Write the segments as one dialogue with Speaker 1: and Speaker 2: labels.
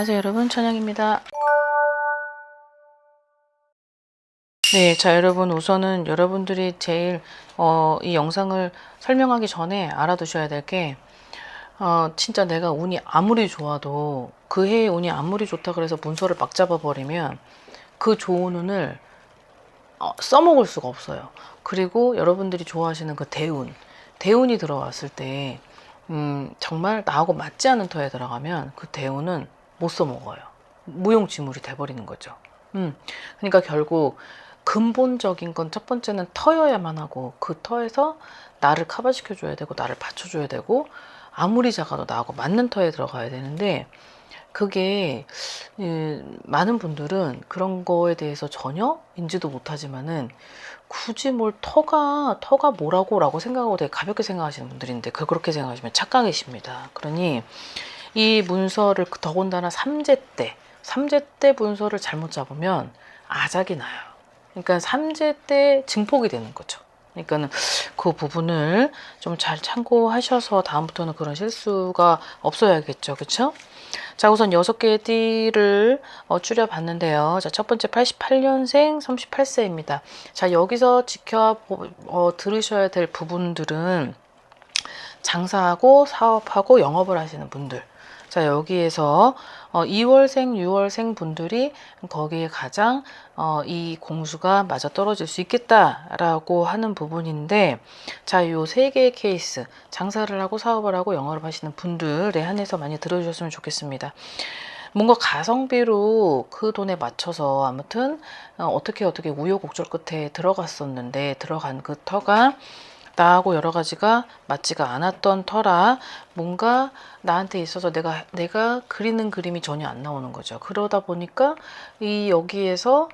Speaker 1: 안녕하세요 여러분, 천영입니다. 네, 자 여러분, 우선은 여러분들이 제일 이 영상을 설명하기 전에 알아두셔야 될 게, 진짜 내가 운이 아무리 좋아도, 그 해의 운이 아무리 좋다 그래서 문서를 막 잡아버리면 그 좋은 운을 써먹을 수가 없어요. 그리고 여러분들이 좋아하시는 그 대운이 들어왔을 때 정말 나하고 맞지 않은 터에 들어가면 그 대운은 못 써먹어요. 무용지물이 돼버리는 거죠. 그러니까 결국 근본적인 건 첫 번째는 터여야만 하고, 그 터에서 나를 커버시켜 줘야 되고 나를 받쳐줘야 되고, 아무리 작아도 나하고 맞는 터에 들어가야 되는데, 그게 많은 분들은 그런 거에 대해서 전혀 인지도 못하지만은, 굳이 뭘 터가 뭐라고라고 생각하고 되게 가볍게 생각하시는 분들인데, 그렇게 생각하시면 착각이십니다. 그러니 이 문서를 더군다나 삼재 때 문서를 잘못 잡으면 아작이 나요. 그러니까 삼재 때 증폭이 되는 거죠. 그러니까는 그 부분을 좀 잘 참고하셔서 다음부터는 그런 실수가 없어야겠죠. 그렇죠? 자, 우선 6개의 띠를 줄여봤는데요. 자, 첫 번째 88년생 38세입니다. 자, 여기서 들으셔야 될 부분들은 장사하고 사업하고 영업을 하시는 분들. 자, 여기에서 2월생, 6월생 분들이 거기에 가장 이 공수가 맞아 떨어질 수 있겠다라고 하는 부분인데, 자, 요 세 개의 케이스, 장사를 하고 사업을 하고 영업을 하시는 분들에 한해서 많이 들어주셨으면 좋겠습니다. 뭔가 가성비로 그 돈에 맞춰서 아무튼 어떻게 우여곡절 끝에 들어간 그 터가 나하고 여러 가지가 맞지가 않았던 터라, 뭔가 나한테 있어서 내가 그리는 그림이 전혀 안 나오는 거죠. 그러다 보니까 여기에서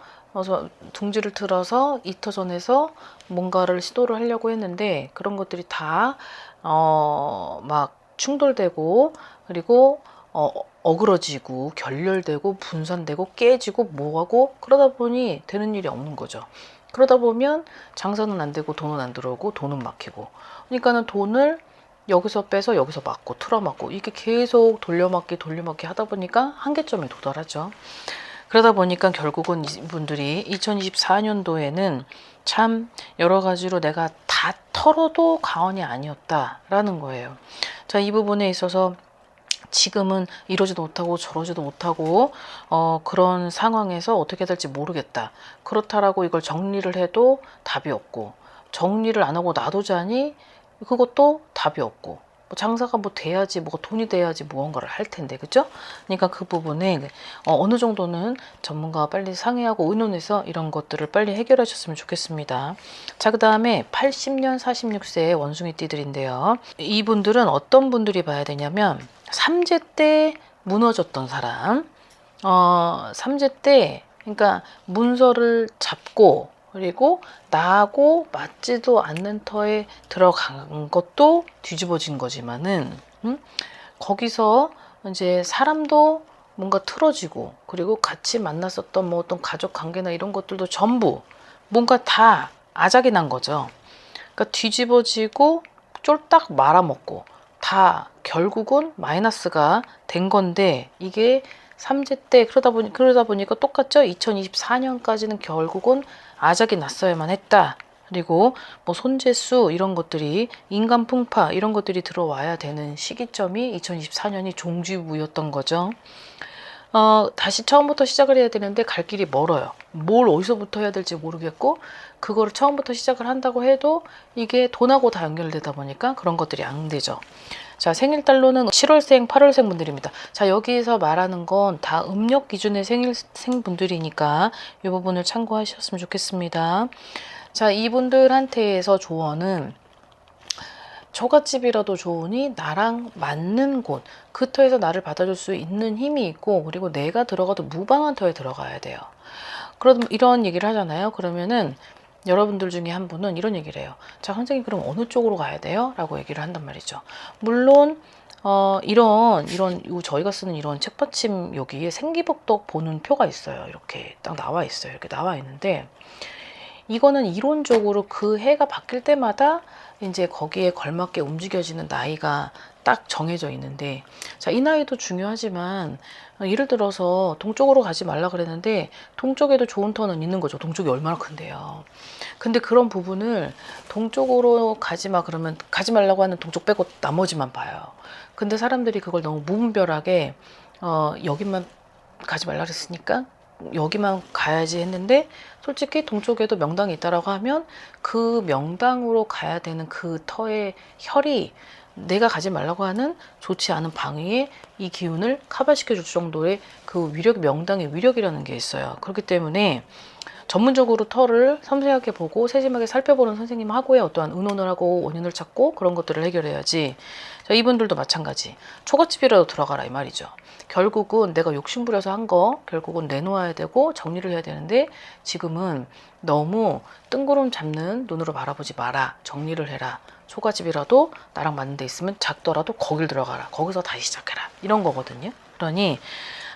Speaker 1: 둥지를 틀어서 이 터전에서 뭔가를 시도를 하려고 했는데, 그런 것들이 다 막 충돌되고, 그리고 어그러지고 결렬되고 분산되고 깨지고 뭐하고, 그러다 보니 되는 일이 없는 거죠. 그러다 보면 장사는 안 되고 돈은 안 들어오고 돈은 막히고, 그러니까는 돈을 여기서 빼서 여기서 맞고 틀어맞고, 이게 계속 돌려막기 하다 보니까 한계점에 도달하죠. 그러다 보니까 결국은 이분들이 2024년도에는 참 여러 가지로 내가 다 털어도 과언이 아니었다라는 거예요. 자, 이 부분에 있어서 지금은 이러지도 못하고 저러지도 못하고 그런 상황에서 어떻게 될지 모르겠다. 그렇다라고 이걸 정리를 해도 답이 없고, 정리를 안 하고 놔두자니 그것도 답이 없고, 뭐 장사가 뭐 돼야지, 뭐가 돈이 돼야지 무언가를 할 텐데, 그죠? 그러니까 그 부분에 어느 정도는 전문가와 빨리 상의하고 의논해서 이런 것들을 빨리 해결하셨으면 좋겠습니다. 자, 그 다음에 80년 46세 원숭이 띠들인데요. 이분들은 어떤 분들이 봐야 되냐면, 삼재 때 무너졌던 사람, 삼재 때, 그러니까 문서를 잡고, 그리고 나하고 맞지도 않는 터에 들어간 것도 뒤집어진 거지만은, 거기서 이제 사람도 뭔가 틀어지고, 그리고 같이 만났었던 뭐 어떤 가족 관계나 이런 것들도 전부 뭔가 다 아작이 난 거죠. 그러니까 뒤집어지고 쫄딱 말아먹고 다 결국은 마이너스가 된 건데, 이게 삼재 때 그러다 보니까 똑같죠. 2024년까지는 결국은 아작이 났어야만 했다. 그리고 뭐 손재수 이런 것들이, 인간 풍파 이런 것들이 들어와야 되는 시기점이 2024년이 종지부였던 거죠. 다시 처음부터 시작을 해야 되는데 갈 길이 멀어요. 뭘 어디서부터 해야 될지 모르겠고, 그거를 처음부터 시작을 한다고 해도 이게 돈하고 다 연결되다 보니까 그런 것들이 안 되죠. 자, 생일달로는 7월생, 8월생 분들입니다. 자, 여기서 말하는 건 다 음력 기준의 생일생 분들이니까 이 부분을 참고하셨으면 좋겠습니다. 자, 이분들한테서 조언은, 처갓집이라도 좋으니 나랑 맞는 곳, 그 터에서 나를 받아줄 수 있는 힘이 있고, 그리고 내가 들어가도 무방한 터에 들어가야 돼요. 그럼 이런 얘기를 하잖아요. 그러면은 여러분들 중에 한 분은 이런 얘기를 해요. 자, 선생님, 그럼 어느 쪽으로 가야 돼요? 라고 얘기를 한단 말이죠. 물론 저희가 쓰는 이런 책받침 여기에 생기복덕 보는 표가 있어요. 이렇게 딱 나와 있어요. 이렇게 나와 있는데, 이거는 이론적으로 그 해가 바뀔 때마다 이제 거기에 걸맞게 움직여지는 나이가 딱 정해져 있는데, 자, 이 나이도 중요하지만 예를 들어서 동쪽으로 가지 말라 그랬는데 동쪽에도 좋은 턴은 있는 거죠. 동쪽이 얼마나 큰데요. 근데 그런 부분을 동쪽으로 가지 마 그러면 가지 말라고 하는 동쪽 빼고 나머지만 봐요. 근데 사람들이 그걸 너무 무분별하게 여기만 가지 말라 그랬으니까 여기만 가야지 했는데, 솔직히 동쪽에도 명당이 있다라고 하면 그 명당으로 가야 되는 그 터의 혈이 내가 가지 말라고 하는 좋지 않은 방위에 이 기운을 커버시켜 줄 정도의 그 위력, 명당의 위력이라는 게 있어요. 그렇기 때문에 전문적으로 터를 섬세하게 보고 세심하게 살펴보는 선생님하고의 어떠한 의논을 하고 원인을 찾고 그런 것들을 해결해야지. 자, 이분들도 마찬가지. 초가집이라도 들어가라 이 말이죠. 결국은 내가 욕심부려서 한 거 결국은 내놓아야 되고 정리를 해야 되는데, 지금은 너무 뜬구름 잡는 눈으로 바라보지 마라. 정리를 해라. 초가집이라도 나랑 맞는 데 있으면 작더라도 거길 들어가라. 거기서 다시 시작해라. 이런 거거든요. 그러니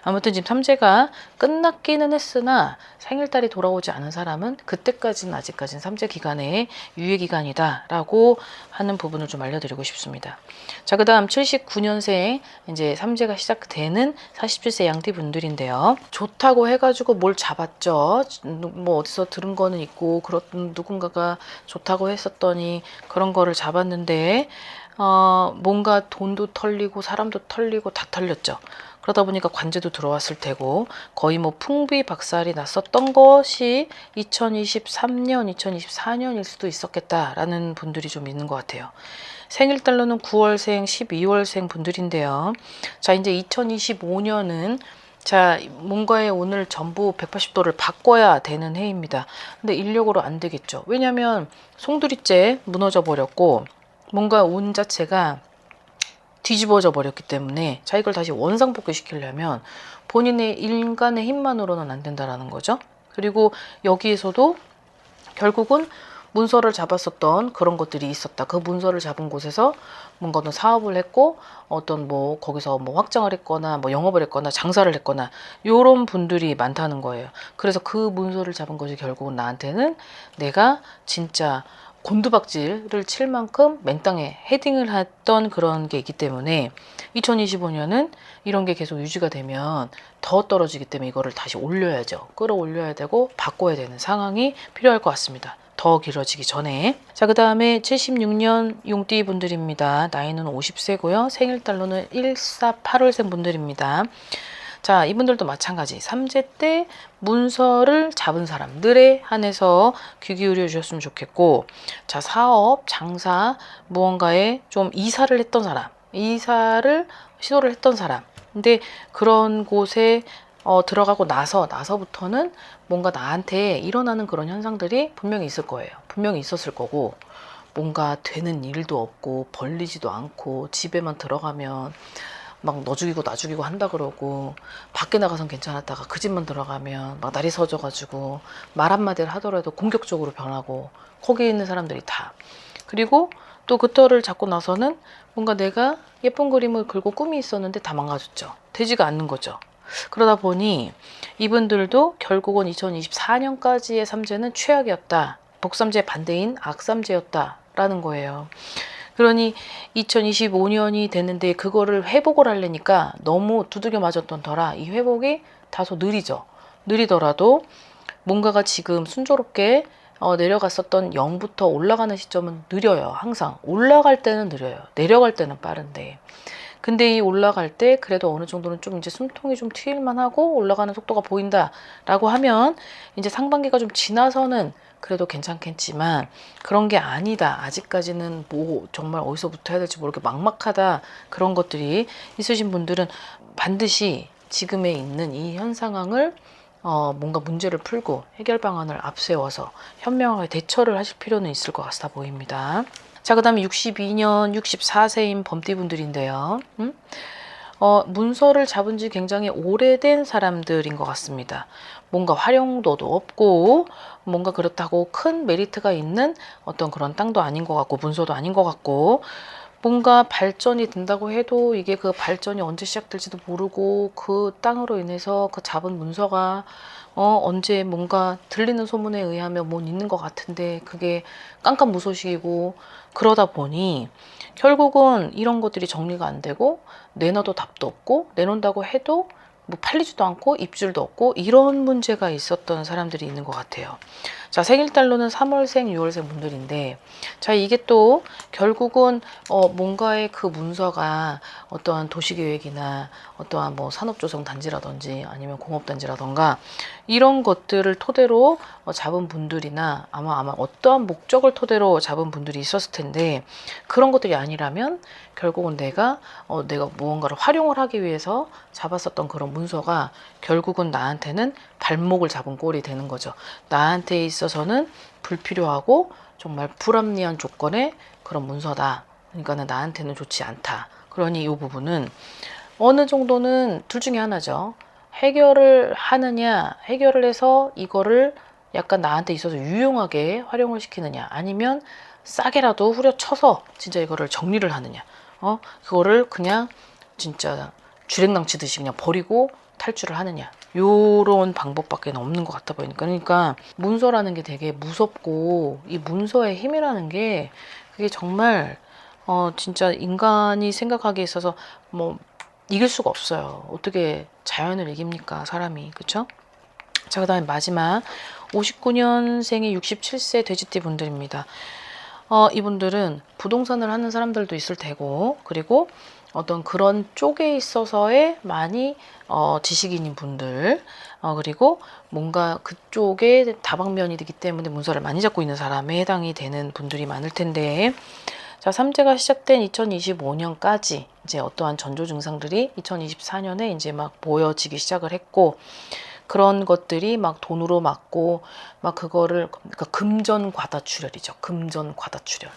Speaker 1: 아무튼 지금 삼재가 끝났기는 했으나 생일달이 돌아오지 않은 사람은 그때까지는 아직까지는 삼재 기간의 유예 기간이다라고 하는 부분을 좀 알려드리고 싶습니다. 자, 그다음 79년생 이제 삼재가 시작되는 47세 양띠 분들인데요. 좋다고 해가지고 뭘 잡았죠. 뭐 어디서 들은 거는 있고 그런 누군가가 좋다고 했었더니 그런 거를 잡았는데 뭔가 돈도 털리고 사람도 털리고 다 털렸죠. 그러다 보니까 관제도 들어왔을 테고 거의 뭐 풍비박살이 났었던 것이 2023년, 2024년일 수도 있었겠다라는 분들이 좀 있는 것 같아요. 생일달로는 9월생, 12월생 분들인데요. 자, 이제 2025년은 자, 뭔가의 오늘 전부 180도를 바꿔야 되는 해입니다. 근데 인력으로 안 되겠죠. 왜냐하면 송두리째 무너져 버렸고 뭔가 운 자체가 뒤집어져 버렸기 때문에, 자, 이걸 다시 원상복귀 시키려면 본인의 인간의 힘만으로는 안 된다라는 거죠. 그리고 여기에서도 결국은 문서를 잡았었던 그런 것들이 있었다. 그 문서를 잡은 곳에서 뭔가 어떤 사업을 했고 어떤 뭐 거기서 뭐 확장을 했거나 뭐 영업을 했거나 장사를 했거나 요런 분들이 많다는 거예요. 그래서 그 문서를 잡은 것이 결국은 나한테는 내가 진짜 곤두박질을 칠 만큼 맨땅에 헤딩을 했던 그런 게 있기 때문에 2025년은 이런 게 계속 유지가 되면 더 떨어지기 때문에 이거를 다시 올려야죠. 끌어올려야 되고 바꿔야 되는 상황이 필요할 것 같습니다. 더 길어지기 전에. 자, 그 다음에 76년 용띠 분들입니다. 나이는 50세고요. 생일달로는 148월생 분들입니다. 자, 이분들도 마찬가지. 삼재 때 문서를 잡은 사람들에 한해서 귀 기울여 주셨으면 좋겠고, 자, 사업, 장사, 무언가에 좀 이사를 했던 사람, 이사를 시도를 했던 사람. 근데 그런 곳에 들어가고 나서부터는 뭔가 나한테 일어나는 그런 현상들이 분명히 있을 거예요. 분명히 있었을 거고, 뭔가 되는 일도 없고 벌리지도 않고 집에만 들어가면 막 너 죽이고 나 죽이고 한다 그러고, 밖에 나가선 괜찮았다가 그 집만 들어가면 막 날이 서져가지고 말 한마디를 하더라도 공격적으로 변하고, 거기에 있는 사람들이 다. 그리고 또 그 털을 잡고 나서는 뭔가 내가 예쁜 그림을 그리고 꿈이 있었는데 다 망가졌죠. 되지가 않는 거죠. 그러다 보니 이분들도 결국은 2024년까지의 삼재는 최악이었다. 복삼재 반대인 악삼재였다라는 거예요. 그러니 2025년이 됐는데 그거를 회복을 하려니까 너무 두들겨 맞았던 터라 이 회복이 다소 느리죠. 느리더라도 뭔가가 지금 순조롭게 내려갔었던 0부터 올라가는 시점은 느려요. 항상 올라갈 때는 느려요. 내려갈 때는 빠른데, 근데 이 올라갈 때 그래도 어느 정도는 좀 이제 숨통이 좀 트일만 하고 올라가는 속도가 보인다라고 하면 이제 상반기가 좀 지나서는 그래도 괜찮겠지만, 그런 게 아니다. 아직까지는 뭐 정말 어디서부터 해야 될지 모르게 막막하다. 그런 것들이 있으신 분들은 반드시 지금에 있는 이 현 상황을 뭔가 문제를 풀고 해결 방안을 앞세워서 현명하게 대처를 하실 필요는 있을 것 같아 보입니다. 자, 그 다음에 62년 64세인 범띠분들인데요. 문서를 잡은 지 굉장히 오래된 사람들인 것 같습니다. 뭔가 활용도도 없고 뭔가 그렇다고 큰 메리트가 있는 어떤 그런 땅도 아닌 것 같고 문서도 아닌 것 같고, 뭔가 발전이 된다고 해도 이게 그 발전이 언제 시작될지도 모르고 그 땅으로 인해서 그 잡은 문서가 언제 뭔가 들리는 소문에 의하면 뭐 있는 것 같은데 그게 깜깜무소식이고 그러다 보니 결국은 이런 것들이 정리가 안 되고 내놔도 답도 없고 내놓는다고 해도 뭐 팔리지도 않고 입줄도 없고 이런 문제가 있었던 사람들이 있는 것 같아요. 자, 생일달로는 3월생, 6월생 분들인데 자, 이게 또 결국은 뭔가의 그 문서가 어떠한 도시계획이나 어떠한 뭐 산업조성단지라든지 아니면 공업단지라던가 이런 것들을 토대로 잡은 분들이나 아마 어떠한 목적을 토대로 잡은 분들이 있었을 텐데 그런 것들이 아니라면 결국은 내가 무언가를 활용을 하기 위해서 잡았었던 그런 문서가 결국은 나한테는 발목을 잡은 꼴이 되는 거죠. 나한테 있어서는 불필요하고 정말 불합리한 조건의 그런 문서다. 그러니까는 나한테는 좋지 않다. 그러니 이 부분은 어느 정도는 둘 중에 하나죠. 해결을 하느냐, 해결을 해서 이거를 약간 나한테 있어서 유용하게 활용을 시키느냐, 아니면 싸게라도 후려쳐서 진짜 이거를 정리를 하느냐, 그거를 그냥 진짜 주랭랑 치듯이 그냥 버리고 탈출을 하느냐, 요런 방법밖에 없는 것 같아 보이니까. 그러니까 문서라는 게 되게 무섭고 이 문서의 힘이라는 게 그게 정말 진짜 인간이 생각하기에 있어서 뭐 이길 수가 없어요. 어떻게 자연을 이깁니까, 사람이. 그쵸? 자, 그 다음에 마지막 59년생의 67세 돼지띠 분들입니다. 이분들은 부동산을 하는 사람들도 있을 테고, 그리고 어떤 그런 쪽에 있어서의 많이 지식인인 분들, 그리고 뭔가 그쪽에 다방면이기 때문에 문서를 많이 잡고 있는 사람에 해당이 되는 분들이 많을 텐데, 자, 삼재가 시작된 2025년까지 이제 어떠한 전조 증상들이 2024년에 이제 막 보여지기 시작을 했고, 그런 것들이 막 돈으로 막고 막 그거를, 그러니까 금전 과다출혈이죠. 금전 과다출혈.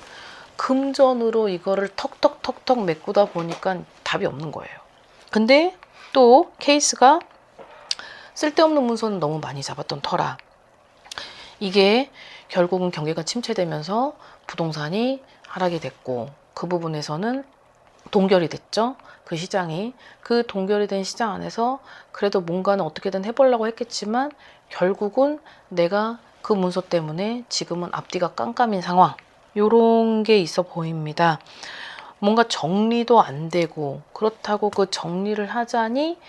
Speaker 1: 금전으로 이거를 턱턱턱턱 메꾸다 보니까 답이 없는 거예요. 근데 또 케이스가 쓸데없는 문서는 너무 많이 잡았던 터라 이게 결국은 경기가 침체되면서 부동산이 하락이 됐고, 그 부분에서는 동결이 됐죠. 그 시장이. 그 동결이 된 시장 안에서 그래도 뭔가는 어떻게든 해보려고 했겠지만 결국은 내가 그 문서 때문에 지금은 앞뒤가 깜깜인 상황, 요런 게 있어 보입니다. 뭔가 정리도 안 되고, 그렇다고 그 정리를 하자니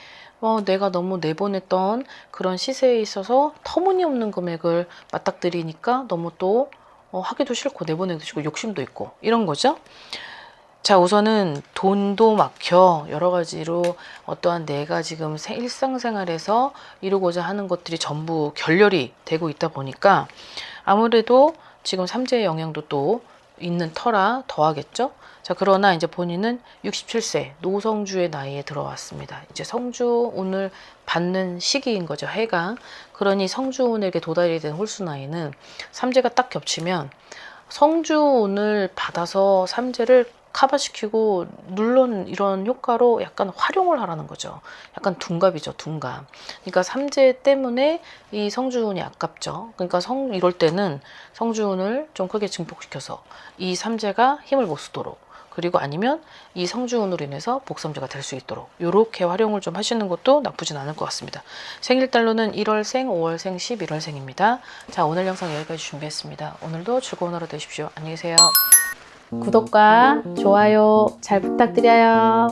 Speaker 1: 내가 너무 내보냈던 그런 시세에 있어서 터무니없는 금액을 맞닥뜨리니까 너무 또 하기도 싫고 내보내기도 싫고 욕심도 있고 이런 거죠. 자, 우선은 돈도 막혀 여러 가지로 어떠한 내가 지금 일상생활에서 이루고자 하는 것들이 전부 결렬이 되고 있다 보니까 아무래도 지금 삼재의 영향도 또 있는 터라 더하겠죠. 자, 그러나 이제 본인은 67세 노성주의 나이에 들어왔습니다. 이제 성주운을 받는 시기인 거죠, 해가. 그러니 성주운에게 도달이 된 홀수 나이는 삼재가 딱 겹치면 성주운을 받아서 삼재를 커버시키고 물론 이런 효과로 약간 활용을 하라는 거죠. 약간 둔갑이죠, 둔갑. 그러니까 삼재 때문에 이 성주운이 아깝죠. 그러니까 이럴 때는 성주운을 좀 크게 증폭시켜서 이 삼재가 힘을 못 쓰도록, 그리고 아니면 이 성주운으로 인해서 복삼재가 될 수 있도록 이렇게 활용을 좀 하시는 것도 나쁘진 않을 것 같습니다. 생일달로는 1월생, 5월생, 11월생입니다. 자, 오늘 영상 여기까지 준비했습니다. 오늘도 즐거운 하루 되십시오. 안녕히 계세요. 구독과 좋아요 잘 부탁드려요.